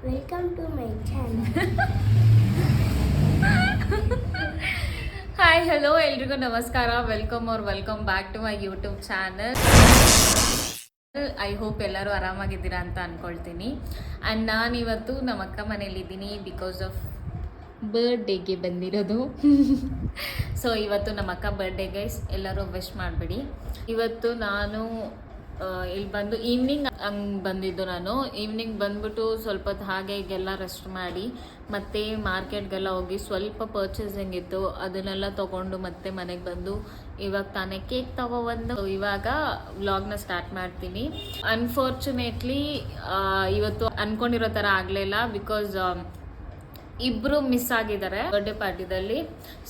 Welcome to my channel. Hi hello ಎಲ್ರಿಗೂ ನಮಸ್ಕಾರ. Welcome back to my YouTube channel. I hope ಎಲ್ಲರೂ ಆರಾಮಾಗಿದ್ದೀರಾ ಅಂತ ಅಂದ್ಕೊಳ್ತೀನಿ. ಆ್ಯಂಡ್ ನಾನಿವತ್ತು ನಮ್ಮ ಅಕ್ಕ ಮನೇಲಿದ್ದೀನಿ ಬಿಕಾಸ್ ಆಫ್ ಬರ್ಡೇಗೆ ಬಂದಿರೋದು. ಸೊ ಇವತ್ತು ನಮ್ಮ ಅಕ್ಕ ಬರ್ಡೇಗೆ ಎಲ್ಲರೂ ವಿಶ್ ಮಾಡಿಬಿಡಿ. ಇವತ್ತು ನಾನು ಇಲ್ಲಿ ಬಂದು ಈವ್ನಿಂಗ್ ಹಂಗೆ ಬಂದಿದ್ದು. ನಾನು ಈವ್ನಿಂಗ್ ಬಂದ್ಬಿಟ್ಟು ಸ್ವಲ್ಪ ಹೊತ್ತು ಹಾಗೆ ಈಗೆಲ್ಲ ರೆಸ್ಟ್ ಮಾಡಿ ಮತ್ತೆ ಮಾರ್ಕೆಟ್ಗೆಲ್ಲ ಹೋಗಿ ಸ್ವಲ್ಪ ಪರ್ಚೇಸಿಂಗ್ ಇತ್ತು, ಅದನ್ನೆಲ್ಲ ತೊಗೊಂಡು ಮತ್ತೆ ಮನೆಗೆ ಬಂದು ಇವಾಗ ತಾನೇ ಕೇಕ್ ತಗೊಬಂದು ಇವಾಗ ವ್ಲಾಗ್ನ ಸ್ಟಾರ್ಟ್ ಮಾಡ್ತೀನಿ. ಅನ್ಫಾರ್ಚುನೇಟ್ಲಿ ಇವತ್ತು ಅಂದ್ಕೊಂಡಿರೋ ಥರ ಆಗಲಿಲ್ಲ ಬಿಕಾಸ್ ಇಬ್ಬರು ಮಿಸ್ ಆಗಿದ್ದಾರೆ ಬರ್ಡೇ ಪಾರ್ಟಿದಲ್ಲಿ.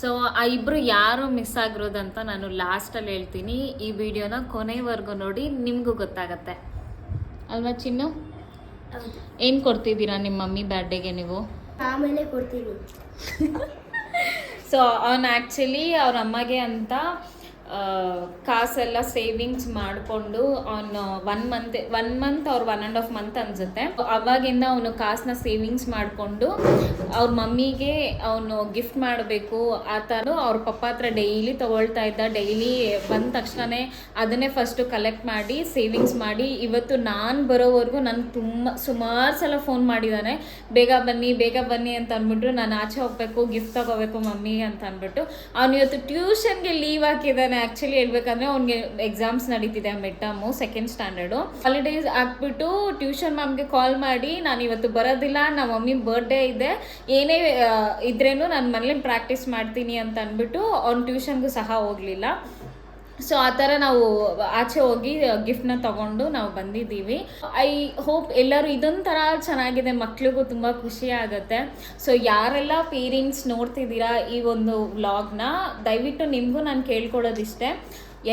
ಸೊ ಆ ಇಬ್ಬರು ಯಾರು ಮಿಸ್ ಆಗಿರೋದಂತ ನಾನು ಲಾಸ್ಟಲ್ಲಿ ಹೇಳ್ತೀನಿ. ಈ ವಿಡಿಯೋನ ಕೊನೆವರೆಗೂ ನೋಡಿ, ನಿಮಗೂ ಗೊತ್ತಾಗತ್ತೆ ಅಲ್ವಾ ಚಿನ್ನು? ಏನು ಕೊಡ್ತಿದ್ದೀರಾ ನಿಮ್ಮ ಮಮ್ಮಿ ಬರ್ಡೇಗೆ ನೀವು? ಆಮೇಲೆ ಕೊಡ್ತೀನಿ. ಸೊ ಅವನು ಆ್ಯಕ್ಚುಲಿ ಅವ್ರ ಅಮ್ಮಗೆ ಅಂತ ಕಾಸೆಲ್ಲ ಸೇವಿಂಗ್ಸ್ ಮಾಡಿಕೊಂಡು ಅವನು 1 ಮಂತ್ ಅವ್ರು 1.5 ಮಂತ್ ಅನ್ಸುತ್ತೆ, ಅವಾಗಿಂದ ಅವನು ಕಾಸನ್ನ ಸೇವಿಂಗ್ಸ್ ಮಾಡಿಕೊಂಡು ಅವ್ರ ಮಮ್ಮಿಗೆ ಅವನು ಗಿಫ್ಟ್ ಮಾಡಬೇಕು ಆ ಥರ ಅವ್ರ ಪಪ್ಪ ಹತ್ರ ಡೈಲಿ ತೊಗೊಳ್ತಾ ಇದ್ದ. ಡೈಲಿ ಬಂದ ತಕ್ಷಣವೇ ಅದನ್ನೇ ಫಸ್ಟು ಕಲೆಕ್ಟ್ ಮಾಡಿ ಸೇವಿಂಗ್ಸ್ ಮಾಡಿ ಇವತ್ತು ನಾನು ಬರೋವರೆಗೂ ನನಗೆ ಸುಮಾರು ಸಲ ಫೋನ್ ಮಾಡಿದ್ದಾನೆ, ಬೇಗ ಬನ್ನಿ ಅಂತ ಅಂದ್ಬಿಟ್ಟು. ನಾನು ಆಚೆ ಹೋಗ್ಬೇಕು, ಗಿಫ್ಟ್ ತಗೋಬೇಕು ಮಮ್ಮಿಗೆ ಅಂತ ಅಂದ್ಬಿಟ್ಟು. ಅವನು ಇವತ್ತು ಟ್ಯೂಷನ್ಗೆ ಲೀವ್ ಹಾಕಿದ್ದಾನೆ. ಆ್ಯಕ್ಚುಲಿ ಹೇಳ್ಬೇಕಂದ್ರೆ ಅವ್ನಿಗೆ ಎಕ್ಸಾಮ್ಸ್ ನಡೀತಿದೆ, mid term, 2nd standard. Holidays ಹಾಕ್ಬಿಟ್ಟು ಟ್ಯೂಷನ್ ಮ್ಯಾಮ್ಗೆ ಕಾಲ್ ಮಾಡಿ ನಾನು ಇವತ್ತು ಬರೋದಿಲ್ಲ, ನಮ್ಮ ಮಮ್ಮಿ ಬರ್ಡೇ ಇದೆ, ಏನೇ ಇದ್ರೇನು ನಾನು ಮನೇಲಿ ಪ್ರಾಕ್ಟೀಸ್ ಮಾಡ್ತೀನಿ ಅಂತ ಅಂದ್ಬಿಟ್ಟು ಅವ್ನು ಟ್ಯೂಷನ್ಗೂ ಸಹ ಹೋಗಲಿಲ್ಲ. ಸೊ ಆ ಥರ ನಾವು ಆಚೆ ಹೋಗಿ ಗಿಫ್ಟ್ನ ತೊಗೊಂಡು ನಾವು ಬಂದಿದ್ದೀವಿ. ಐ ಹೋಪ್ ಎಲ್ಲರೂ ಇದೊಂಥರ ಚೆನ್ನಾಗಿದೆ, ಮಕ್ಳಿಗೂ ತುಂಬ ಖುಷಿ ಆಗುತ್ತೆ. ಸೊ ಯಾರೆಲ್ಲ ಪೇರೆಂಟ್ಸ್ ನೋಡ್ತಿದ್ದೀರಾ ಈ ಒಂದು ವ್ಲಾಗ್ನ, ದಯವಿಟ್ಟು ನಿಮಗೂ ನಾನು ಕೇಳ್ಕೊಡೋದಿಷ್ಟೇ,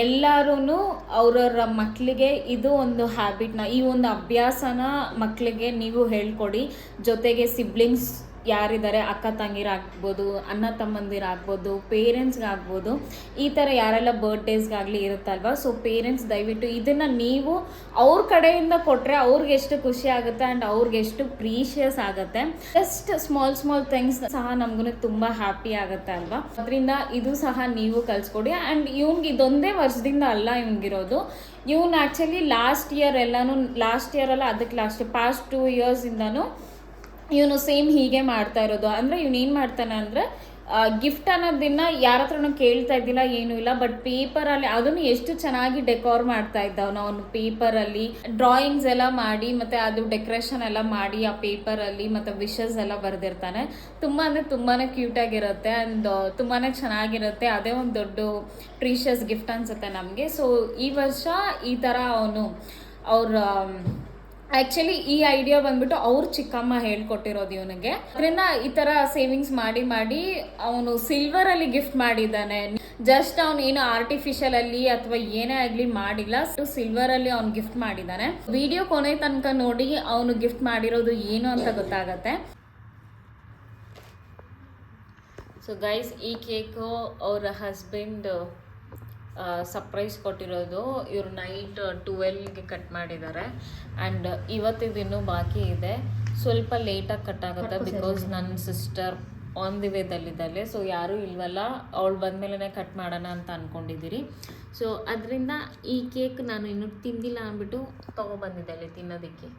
ಎಲ್ಲರೂ ಅವ್ರವ್ರ ಮಕ್ಕಳಿಗೆ ಇದು ಒಂದು ಹ್ಯಾಬಿಟ್ನ, ಈ ಒಂದು ಅಭ್ಯಾಸನ ಮಕ್ಕಳಿಗೆ ನೀವು ಹೇಳ್ಕೊಡಿ. ಜೊತೆಗೆ ಸಿಬ್ಲಿಂಗ್ಸ್ ಯಾರಿದ್ದಾರೆ, ಅಕ್ಕ ತಂಗಿರಾಗ್ಬೋದು, ಅಣ್ಣ ತಮ್ಮಂದಿರಾಗ್ಬೋದು, ಪೇರೆಂಟ್ಸ್ಗಾಗ್ಬೋದು, ಈ ಥರ ಯಾರೆಲ್ಲ ಬರ್ಡೇಸ್ಗಾಗಲಿ ಇರುತ್ತಲ್ವ. ಸೊ ಪೇರೆಂಟ್ಸ್ ದಯವಿಟ್ಟು ಇದನ್ನು ನೀವು ಅವ್ರ ಕಡೆಯಿಂದ ಕೊಟ್ಟರೆ ಅವ್ರಿಗೆ ಎಷ್ಟು ಖುಷಿ ಆಗುತ್ತೆ ಆ್ಯಂಡ್ ಅವ್ರಿಗೆ ಎಷ್ಟು ಪ್ರೀಷಿಯಸ್ ಆಗುತ್ತೆ. ಜಸ್ಟ್ ಸ್ಮಾಲ್ ಥಿಂಗ್ಸ್ ಸಹ ನಮಗೂ ತುಂಬ ಹ್ಯಾಪಿ ಆಗುತ್ತೆ ಅಲ್ವಾ. ಅದರಿಂದ ಇದು ಸಹ ನೀವು ಕಲಿಸ್ಕೊಡಿ. ಆ್ಯಂಡ್ ಇವ್ನಿಗೆ ಇದೊಂದೇ ವರ್ಷದಿಂದ ಅಲ್ಲ ಇವ್ನಿಗಿರೋದು, ಇವ್ನು ಆ್ಯಕ್ಚುಲಿ ಲಾಸ್ಟ್ ಇಯರ್ ಅಲ್ಲ, ಅದಕ್ಕೆ ಪಾಸ್ಟ್ 2 ಇಯರ್ಸಿಂದನೂ ಇವನು ಸೇಮ್ ಹೀಗೆ ಮಾಡ್ತಾ ಇರೋದು. ಅಂದರೆ ಇವನು ಏನು ಮಾಡ್ತಾನೆ ಅಂದರೆ ಗಿಫ್ಟ್ ಅನ್ನೋದನ್ನ ಯಾರ ಹತ್ರನೂ ಕೇಳ್ತಾ ಇದ್ದಿಲ್ಲ, ಏನೂ ಇಲ್ಲ. ಬಟ್ ಪೇಪರಲ್ಲಿ ಅದನ್ನು ಎಷ್ಟು ಚೆನ್ನಾಗಿ ಡೆಕೋರ್ ಮಾಡ್ತಾ ಇದ್ದವನು. ಅವನು ಪೇಪರಲ್ಲಿ ಡ್ರಾಯಿಂಗ್ಸ್ ಎಲ್ಲ ಮಾಡಿ ಮತ್ತು ಅದು ಡೆಕೋರೇಷನ್ ಎಲ್ಲ ಮಾಡಿ ಆ ಪೇಪರಲ್ಲಿ ಮತ್ತು ವಿಶಸ್ ಎಲ್ಲ ಬರೆದಿರ್ತಾನೆ. ತುಂಬ ಅಂದರೆ ತುಂಬಾ ಕ್ಯೂಟಾಗಿರುತ್ತೆ ಆ್ಯಂಡ್ ತುಂಬಾ ಚೆನ್ನಾಗಿರುತ್ತೆ. ಅದೇ ಒಂದು ದೊಡ್ಡ ಪ್ರೀಷಿಯಸ್ ಗಿಫ್ಟ್ ಅನಿಸುತ್ತೆ ನಮಗೆ. ಸೊ ಈ ವರ್ಷ ಈ ಥರ ಅವನು ಆ್ಯಕ್ಚುಲಿ ಈ ಐಡಿಯಾ ಬಂದ್ಬಿಟ್ಟು ಅವ್ರ ಚಿಕ್ಕಮ್ಮ ಹೇಳ್ಕೊಟ್ಟಿರೋದು ಇವನಿಗೆ. ಅದರಿಂದ ಈ ಥರ ಸೇವಿಂಗ್ಸ್ ಮಾಡಿ ಅವನು ಸಿಲ್ವರಲ್ಲಿ ಗಿಫ್ಟ್ ಮಾಡಿದ್ದಾನೆ. ಜಸ್ಟ್ ಅವನು ಏನು ಆರ್ಟಿಫಿಷಿಯಲಲ್ಲಿ ಅಥವಾ ಏನೇ ಆಗಲಿ ಮಾಡಿಲ್ಲ, ಸಿಲ್ವರಲ್ಲಿ ಅವ್ನು ಗಿಫ್ಟ್ ಮಾಡಿದ್ದಾನೆ. ವಿಡಿಯೋ ಕೊನೆ ತನಕ ನೋಡಿ ಅವನು ಗಿಫ್ಟ್ ಮಾಡಿರೋದು ಏನು ಅಂತ ಗೊತ್ತಾಗತ್ತೆ. ಸೊ ಗೈಸ್, ಈ ಕೇಕು ಅವರ ಹಸ್ಬೆಂಡ್ ಸರ್ಪ್ರೈಸ್ ಕೊಟ್ಟಿರೋದು. ಇವರು ನೈಟ್ 12ಗೆ ಕಟ್ ಮಾಡಿದ್ದಾರೆ ಆ್ಯಂಡ್ ಇವತ್ತಿದಿನ್ನೂ ಬಾಕಿ ಇದೆ. ಸ್ವಲ್ಪ ಲೇಟಾಗಿ ಕಟ್ ಆಗುತ್ತೆ ಬಿಕಾಸ್ ನನ್ನ ಸಿಸ್ಟರ್ ಆನ್ ದಿ ವೇದಲ್ಲಿದ್ದಾಳೆ. ಸೊ ಯಾರೂ ಇಲ್ವಲ್ಲ, ಅವಳು ಬಂದಮೇಲೆ ಕಟ್ ಮಾಡೋಣ ಅಂತ ಅಂದ್ಕೊಂಡಿದ್ದೀರಿ. ಸೊ ಅದರಿಂದ ಈ ಕೇಕ್ ನಾನು ಇನ್ನೂ ತಿಂದಿಲ್ಲ ಅಂದ್ಬಿಟ್ಟು ತೊಗೊಬಂದಿದ್ದಾಳೆ ತಿನ್ನೋದಕ್ಕೆ.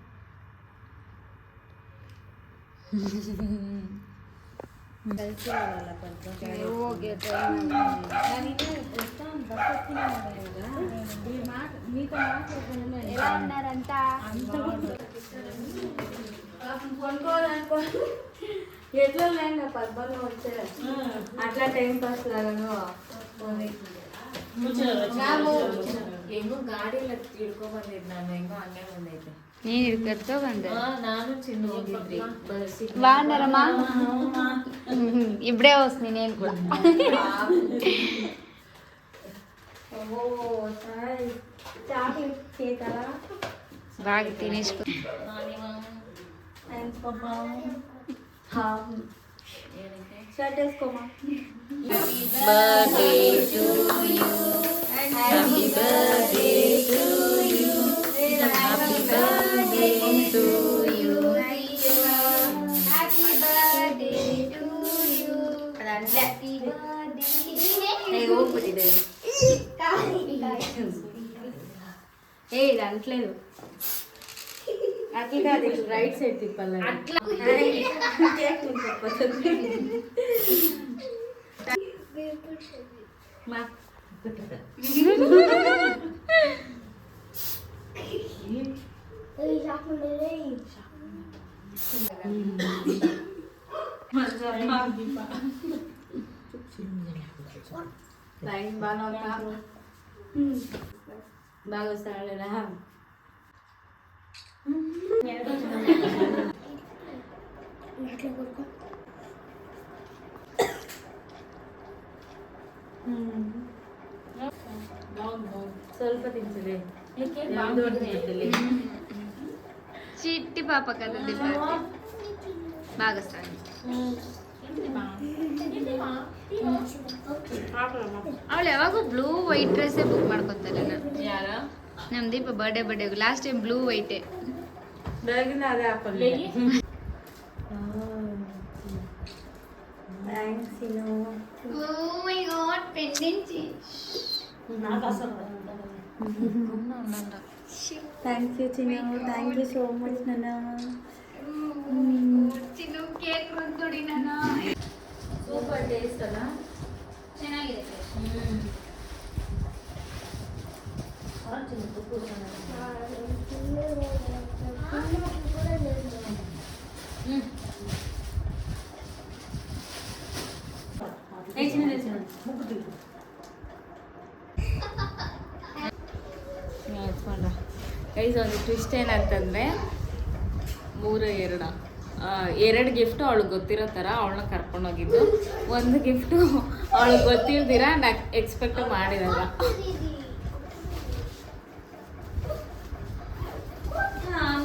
అట్లా టైం పాస్ లాగాను ಹೆಂಗೋ ಗಾಡಿಯಲ್ಲಿ ಹಿಡ್ಕೊ ಬಂದಿದ್ದು ನಾನು, ಹೆಂಗೋ ಹಂಗೆ ಬಂದೈತೆ. ನೀನು ಹಿಡ್ಕೊತ ಬಂದೆ, ನಾನು ಚಿನ್ನ ಹೋಗಿದ್ರಿ ಬಾಂಡರಮ್ಮ ಇಬ್ಬರೇ ಹೋಸ್ ನೀನೇನು ಕೂಡ ಬಾಗಿ ತಿನ್ನಿಸ್ಕೊ. birthday to you, happy birthday to you, happy birthday to you, ఇది అంటలేదు అట్లా అది రైట్ సైడ్ తిప్పాలి అట్లా మా లైన్ బాగా బాగా వస్తాడా ಸ್ವಲ್ಪ ತಿನ್ಸಲೇ చిట్టి పాప కదా దీప బాగా వస్తాను ಅವಳು ಯಾವಾಗೂ ಬ್ಲೂ ವೈಟ್ ಡ್ರೆಸ್ಸೇ ಬುಕ್ ಮಾಡ್ಕೊತಾರೆ ಯಾರ ನಮ್ಮ Deepa birthday last time blue ವೈಟೇ ಬೆಳಗಿನ ಅದೇ ಹಾಕೊಳ್ಳಿ ಥ್ಯಾಂಕ್ಸ್ ಇನ್ನು oh my God pendant thank you ಚಿನ್ನು ಥ್ಯಾಂಕ್ ಯು ಸೋ ಮಚ್ ನನ್ನ ಚಿನ್ನು ಕೇಕ್ ಬಂದ್ಕೊಡಿ ನಾನು ಸೂಪರ್ ಟೇಸ್ಟ್ ಅಲ್ಲ ಚೆನ್ನಾಗಿರುತ್ತೆ ಗೈಸ್ ಒಂದು ಟ್ವಿಸ್ಟ್ ಏನಂತಂದರೆ 2 ಗಿಫ್ಟು ಅವಳಿಗೆ ಗೊತ್ತಿರೋ ಥರ ಅವಳನ್ನ ಕರ್ಕೊಂಡೋಗಿದ್ದು, ಒಂದು ಗಿಫ್ಟು ಅವಳಿಗೆ ಗೊತ್ತಿಲ್ದಿರ ನಾ ಎಕ್ಸ್ಪೆಕ್ಟ್ ಮಾಡಿರಲ್ಲ.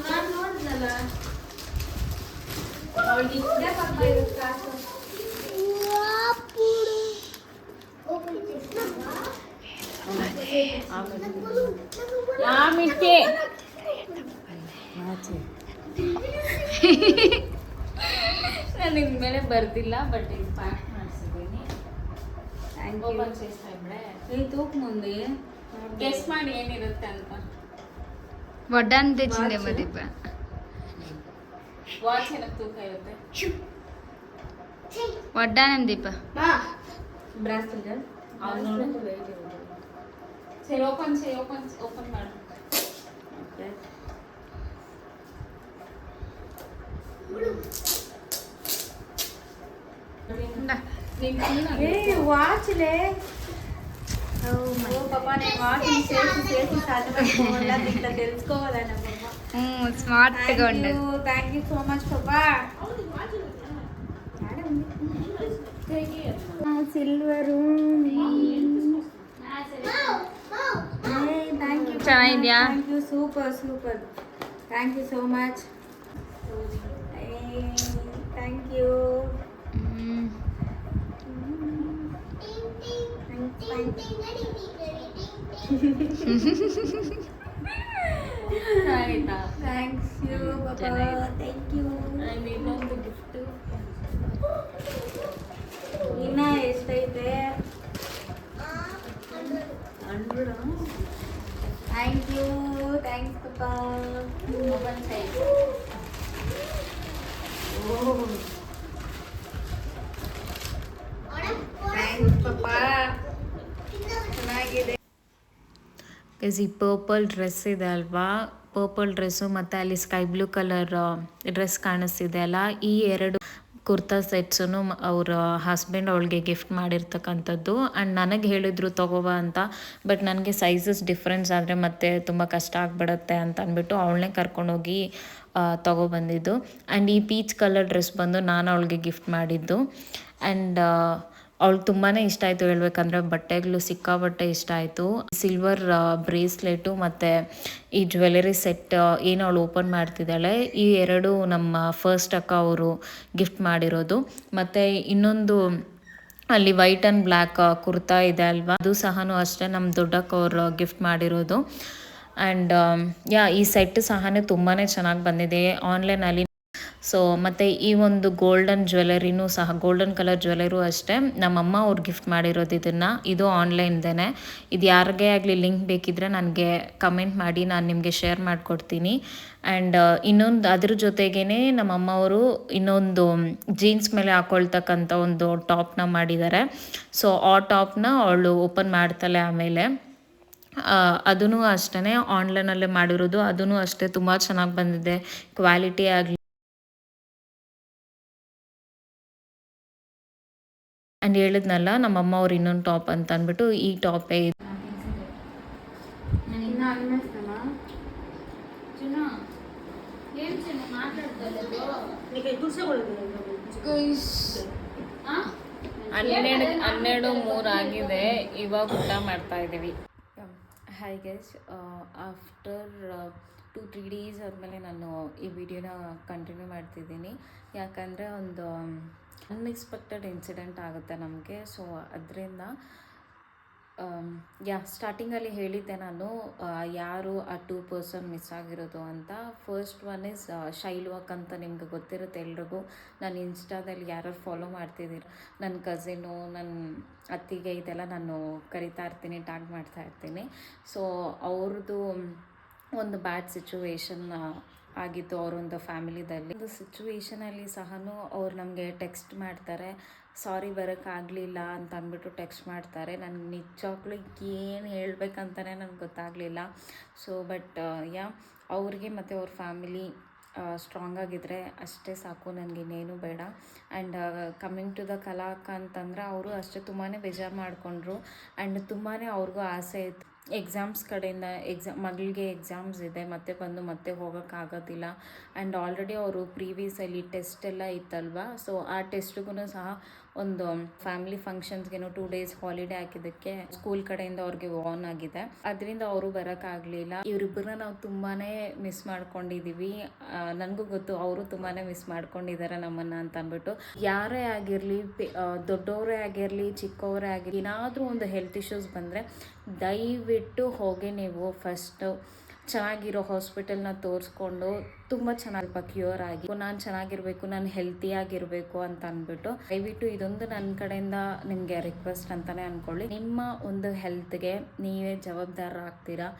ನಾನು ನೋಡಿದ್ನಲ್ಲ ಅವಳಿಗೆ ಮಿಟ್ಟೆ ನಾನು ಇನ್ಮೇಲೆ ಬರ್ತಿಲ್ಲ, ಬಟ್ ಇದು ಪ್ಯಾಕ್ ಮಾಡಿಸಿದ್ದೀನಿ. ಓಪನ್ చేస్తా ಇಬ್ರೆ ಈ ತೂಕ ಮುಂದೆ ಗೆಸ್ ಮಾಡಿ ಏನಿರುತ್ತೆ ಅಂತ. వడ్డాను తెచ్చిందేమో దీప. ವಾಚ್ ಏನಕ್ಕೆ ತೂಕ ಇರುತ್ತೆ? వడ్డానం దీప. ಬ್ರಾಸ್ಲೆಟ್ అవును ಸರಿ ಓಪನ್ చేయి, ಓಪನ್ ಮಾಡು. ಓಕೆ వాచ్లే పాపా నేను వాచ్ చేసి సాధ్యపడుకోవాలా ఇట్లా తెలుసుకోవాలన్న పాపా. స్మార్ట్గా ఉండదు. థ్యాంక్ యూ సో మచ్ పాపా. సిల్వరు ಚೆನ್ನಾಗಿದ್ಯಾ? Thank you super thank you so much. Thank you. ಆಯ್ತಾ? ಥ್ಯಾಂಕ್ಸ್ ಯು ಪಾಪಾ. Thank you. ಆ್ಯಂಡ್ ಇನ್ನೊಂದು ಗಿಫ್ಟು ಇನ್ನ ಎಷ್ಟೈತೆ? 100. Thank you. ಥ್ಯಾಂಕ್ಸ್ ಪಾಪಾ. Open size. ಥ್ಯಾಂಕ್ಸ್ ಪಾಪಾ. ಚೆನ್ನಾಗಿದೆ. ಈ ಪರ್ಪಲ್ ಡ್ರೆಸ್ ಇದೆ ಅಲ್ವಾ, ಪರ್ಪಲ್ ಡ್ರೆಸ್ಸು ಮತ್ತು ಅಲ್ಲಿ ಸ್ಕೈ ಬ್ಲೂ ಕಲರ್ ಡ್ರೆಸ್ ಕಾಣಿಸ್ತಿದೆ ಅಲ್ಲ, ಈ 2 ಕುರ್ತಾ ಸೆಟ್ಸು ಅವ್ರ ಹಸ್ಬೆಂಡ್ ಅವಳಿಗೆ ಗಿಫ್ಟ್ ಮಾಡಿರ್ತಕ್ಕಂಥದ್ದು. ಆ್ಯಂಡ್ ನನಗೆ ಹೇಳಿದ್ರು ತೊಗೋಬಾ ಅಂತ, ಬಟ್ ನನಗೆ ಸೈಜಸ್ ಡಿಫ್ರೆನ್ಸ್ ಆದರೆ ಮತ್ತೆ ತುಂಬ ಕಷ್ಟ ಆಗಿಬಿಡುತ್ತೆ ಅಂತ ಅಂದ್ಬಿಟ್ಟು ಅವಳನ್ನೇ ಕರ್ಕೊಂಡೋಗಿ ತೊಗೊಬಂದಿದ್ದು. ಆ್ಯಂಡ್ ಈ ಪೀಚ್ ಕಲರ್ ಡ್ರೆಸ್ ಬಂದು ನಾನು ಅವಳಿಗೆ ಗಿಫ್ಟ್ ಮಾಡಿದ್ದು. ಆ್ಯಂಡ್ ಅವಳಿಗೆ ತುಂಬಾ ಇಷ್ಟ ಆಯಿತು, ಹೇಳ್ಬೇಕಂದ್ರೆ ಬಟ್ಟೆಗಳು ಸಿಕ್ಕಾಬಟ್ಟೆ ಇಷ್ಟ ಆಯಿತು. ಸಿಲ್ವರ್ ಬ್ರೇಸ್ಲೆಟು ಮತ್ತು ಈ ಜ್ಯುವೆಲರಿ ಸೆಟ್ ಏನು ಅವಳು ಓಪನ್ ಮಾಡ್ತಿದ್ದಾಳೆ, ಈ 2 ನಮ್ಮ ಫಸ್ಟ್ ಅಕ್ಕ ಅವರು ಗಿಫ್ಟ್ ಮಾಡಿರೋದು. ಮತ್ತು ಇನ್ನೊಂದು ಅಲ್ಲಿ ವೈಟ್ ಆ್ಯಂಡ್ ಬ್ಲ್ಯಾಕ್ ಕುರ್ತಾ ಇದೆ ಅಲ್ವಾ, ಅದು ಸಹ ಅಷ್ಟೇ ನಮ್ಮ ದೊಡ್ಡಕ್ಕ ಅವರು ಗಿಫ್ಟ್ ಮಾಡಿರೋದು. ಆ್ಯಂಡ್ ಈ ಸೆಟ್ ಸಹ ತುಂಬಾ ಚೆನ್ನಾಗಿ ಬಂದಿದೆ. ಆನ್ಲೈನಲ್ಲಿ ಸೊ ಮತ್ತು ಈ ಒಂದು ಗೋಲ್ಡನ್ ಜ್ಯುವೆಲರಿನೂ ಸಹ ಗೋಲ್ಡನ್ ಕಲರ್ ಜ್ಯುವೆಲರು ಅಷ್ಟೇ ನಮ್ಮಮ್ಮ ಅವ್ರು ಗಿಫ್ಟ್ ಮಾಡಿರೋದು ಇದನ್ನು. ಇದು ಆನ್ಲೈನ್ದೇ. ಇದು ಯಾರಿಗೇ ಆಗಲಿ ಲಿಂಕ್ ಬೇಕಿದ್ದರೆ ನನಗೆ ಕಮೆಂಟ್ ಮಾಡಿ, ನಾನು ನಿಮಗೆ ಶೇರ್ ಮಾಡಿಕೊಡ್ತೀನಿ. ಆ್ಯಂಡ್ ಇನ್ನೊಂದು ಅದ್ರ ಜೊತೆಗೇ ನಮ್ಮಮ್ಮ ಅವರು ಇನ್ನೊಂದು ಜೀನ್ಸ್ ಮೇಲೆ ಹಾಕ್ಕೊಳ್ತಕ್ಕಂಥ ಒಂದು ಟಾಪ್ನ ಮಾಡಿದ್ದಾರೆ. ಸೊ ಆ ಟಾಪ್ನ ಅವಳು ಓಪನ್ ಮಾಡ್ತಾಳೆ ಆಮೇಲೆ. ಅದೂ ಅಷ್ಟೇ ಆನ್ಲೈನಲ್ಲೇ ಮಾಡಿರೋದು. ಅದೂ ಅಷ್ಟೇ ತುಂಬ ಚೆನ್ನಾಗಿ ಬಂದಿದೆ, ಕ್ವಾಲಿಟಿ ಆಗಲಿ. ಆ್ಯಂಡ್ ಹೇಳಿದ್ನಲ್ಲ ನಮ್ಮಮ್ಮ ಅವ್ರು ಇನ್ನೊಂದು ಟಾಪ್ ಅಂತ ಅಂದ್ಬಿಟ್ಟು, ಈ ಟಾಪೇ ಇದು. ಹನ್ನೆರಡು 3 ಆಗಿದೆ. ಇವಾಗ ಊಟ ಮಾಡ್ತಾ ಇದ್ದೀವಿ. ಹಾಯ್ ಗೈಸ್, ಆಫ್ಟರ್ 2-3 ಡೇಸ್ ಆದಮೇಲೆ ನಾನು ಈ ವಿಡಿಯೋನ ಕಂಟಿನ್ಯೂ ಮಾಡ್ತಿದ್ದೀನಿ. ಯಾಕಂದರೆ ಒಂದು ಅನ್ಎಕ್ಸ್ಪೆಕ್ಟೆಡ್ ಇನ್ಸಿಡೆಂಟ್ ಆಗುತ್ತೆ ನಮಗೆ. ಸೊ ಅದರಿಂದ ಸ್ಟಾರ್ಟಿಂಗಲ್ಲಿ ಹೇಳಿದ್ದೆ ನಾನು ಯಾರು ಆ 2 ಪರ್ಸನ್ ಮಿಸ್ ಆಗಿರೋದು ಅಂತ. ಫಸ್ಟ್ ಒನ್ ಇಸ್ ಶೈಲ್ವಾಕ್ ಅಂತ. ನಿಮ್ಗೆ ಗೊತ್ತಿರುತ್ತೆ ಎಲ್ರಿಗೂ. ನಾನು ಇನ್ಸ್ಟಾದಲ್ಲಿ ಯಾರು ಫಾಲೋ ಮಾಡ್ತಿದ್ದೀರ, ನನ್ನ ಕಸಿನು, ನನ್ನ ಅತ್ತಿಗೆ, ಇದೆಲ್ಲ ನಾನು ಕರಿತಾ ಇರ್ತೀನಿ, ಟ್ಯಾಗ್ ಮಾಡ್ತಾ ಇರ್ತೀನಿ. ಸೊ ಅವ್ರದ್ದು ಒಂದು ಬ್ಯಾಡ್ ಸಿಚುವೇಶನ್ ಆಗಿತ್ತು ಅವರೊಂದು ಫ್ಯಾಮಿಲಿದಲ್ಲಿ. ಒಂದು ಸಿಚುವೇಶನಲ್ಲಿ ಸಹ ಅವ್ರು ನಮಗೆ ಟೆಕ್ಸ್ಟ್ ಮಾಡ್ತಾರೆ, ಸಾರಿ ಬರೋಕ್ಕಾಗಲಿಲ್ಲ ಅಂತ ಅಂದ್ಬಿಟ್ಟು ಟೆಕ್ಸ್ಟ್ ಮಾಡ್ತಾರೆ. ನನಗೆ ನಿಜವಾಗ್ಲೂ ಏನು ಹೇಳ್ಬೇಕಂತಲೇ ನನಗೆ ಗೊತ್ತಾಗಲಿಲ್ಲ. ಸೊ ಬಟ್ ಅವ್ರಿಗೆ ಮತ್ತು ಅವ್ರ ಫ್ಯಾಮಿಲಿ ಸ್ಟ್ರಾಂಗ್ ಆಗಿದ್ದರೆ ಅಷ್ಟೇ ಸಾಕು, ನನಗಿನ್ನೇನು ಬೇಡ. ಆ್ಯಂಡ್ ಕಮ್ಮಿಂಗ್ ಟು ದ ಕಲಾಕ ಅಂತಂದರೆ ಅವರು ಅಷ್ಟೇ ತುಂಬಾ ಬೇಜಾರು ಮಾಡಿಕೊಂಡ್ರು. ಆ್ಯಂಡ್ ತುಂಬಾ ಅವ್ರಿಗೂ ಆಸೆ ಇತ್ತು ಎಕ್ಸಾಮ್ಸ್ ಕಡೆಯಿಂದ. ಮಗಳಿಗೆ ಎಕ್ಸಾಮ್ಸ್ ಇದೆ, ಮತ್ತೆ ಹೋಗೋಕ್ಕಾಗೋದಿಲ್ಲ. ಆ್ಯಂಡ್ ಆಲ್ರೆಡಿ ಅವರು ಪ್ರೀವಿಯಸಲ್ಲಿ ಟೆಸ್ಟ್ ಎಲ್ಲ ಇತ್ತಲ್ವ. ಸೊ ಆ ಟೆಸ್ಟ್ಗೂ ಸಹ ಒಂದು ಫ್ಯಾಮಿಲಿ ಫಂಕ್ಷನ್ಸ್ಗೇನೋ 2 ಡೇಸ್ ಹಾಲಿಡೇ ಹಾಕಿದ್ದಕ್ಕೆ ಸ್ಕೂಲ್ ಕಡೆಯಿಂದ ಅವ್ರಿಗೆ ವಾರ್ನ್ ಆಗಿದೆ. ಅದರಿಂದ ಅವರು ಬರೋಕ್ಕಾಗಲಿಲ್ಲ. ಇವರಿಬ್ಬರನ್ನ ನಾವು ತುಂಬಾ ಮಿಸ್ ಮಾಡ್ಕೊಂಡಿದ್ದೀವಿ. ನನಗೂ ಗೊತ್ತು ಅವರು ತುಂಬಾ ಮಿಸ್ ಮಾಡ್ಕೊಂಡಿದ್ದಾರೆ ನಮ್ಮನ್ನು ಅಂತ ಅಂದ್ಬಿಟ್ಟು. ಯಾರೇ ಆಗಿರಲಿ, ದೊಡ್ಡವರೇ ಆಗಿರಲಿ, ಚಿಕ್ಕವರೇ ಆಗಿರಲಿ, ಏನಾದರೂ ಒಂದು ಹೆಲ್ತ್ ಇಶ್ಯೂಸ್ ಬಂದರೆ ದಯವಿಟ್ಟು ಹೋಗಿ ನೀವು ಫಸ್ಟು ಚೆನ್ನಾಗಿರೋ ಹಾಸ್ಪಿಟಲ್ನ ತೋರಿಸ್ಕೊಂಡು ತುಂಬ ಚೆನ್ನಾಗಿ ಕ್ಯೂರ್ ಆಗಿ, ನಾನು ಚೆನ್ನಾಗಿರಬೇಕು, ನಾನು ಹೆಲ್ತಿಯಾಗಿರಬೇಕು ಅಂತ ಅಂದ್ಬಿಟ್ಟು ದಯವಿಟ್ಟು ಇದೊಂದು ನನ್ನ ಕಡೆಯಿಂದ ನಿಮಗೆ ರಿಕ್ವೆಸ್ಟ್ ಅಂತಲೇ ಅಂದ್ಕೊಳ್ಳಿ. ನಿಮ್ಮ ಒಂದು ಹೆಲ್ತ್ಗೆ ನೀವೇ ಜವಾಬ್ದಾರರಾಗ್ತೀರಾ.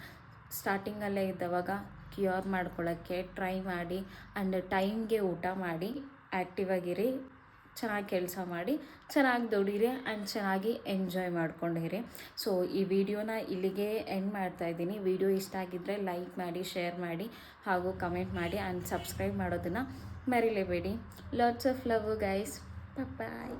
ಸ್ಟಾರ್ಟಿಂಗಲ್ಲೇ ಇದ್ದವಾಗ ಕ್ಯೂರ್ ಮಾಡ್ಕೊಳ್ಳೋಕ್ಕೆ ಟ್ರೈ ಮಾಡಿ. ಆ್ಯಂಡ್ ಟೈಮ್ಗೆ ಊಟ ಮಾಡಿ, ಆ್ಯಕ್ಟಿವ್ ಆಗಿರಿ, ಚೆನ್ನಾಗಿ ಕೆಲಸ ಮಾಡಿ, ಚೆನ್ನಾಗಿ ದುಡೀರಿ, ಆ್ಯಂಡ್ ಚೆನ್ನಾಗಿ ಎಂಜಾಯ್ ಮಾಡ್ಕೊಂಡಿರಿ. ಸೊ ಈ ವಿಡಿಯೋನ ಇಲ್ಲಿಗೆ ಎಂಡ್ ಮಾಡ್ತಾಯಿದ್ದೀನಿ. ವಿಡಿಯೋ ಇಷ್ಟ ಆಗಿದ್ದರೆ ಲೈಕ್ ಮಾಡಿ, ಶೇರ್ ಮಾಡಿ, ಹಾಗೂ ಕಮೆಂಟ್ ಮಾಡಿ, ಆ್ಯಂಡ್ ಸಬ್ಸ್ಕ್ರೈಬ್ ಮಾಡೋದನ್ನು ಮರಿಲೇಬೇಡಿ. Lots of love guys. Bye.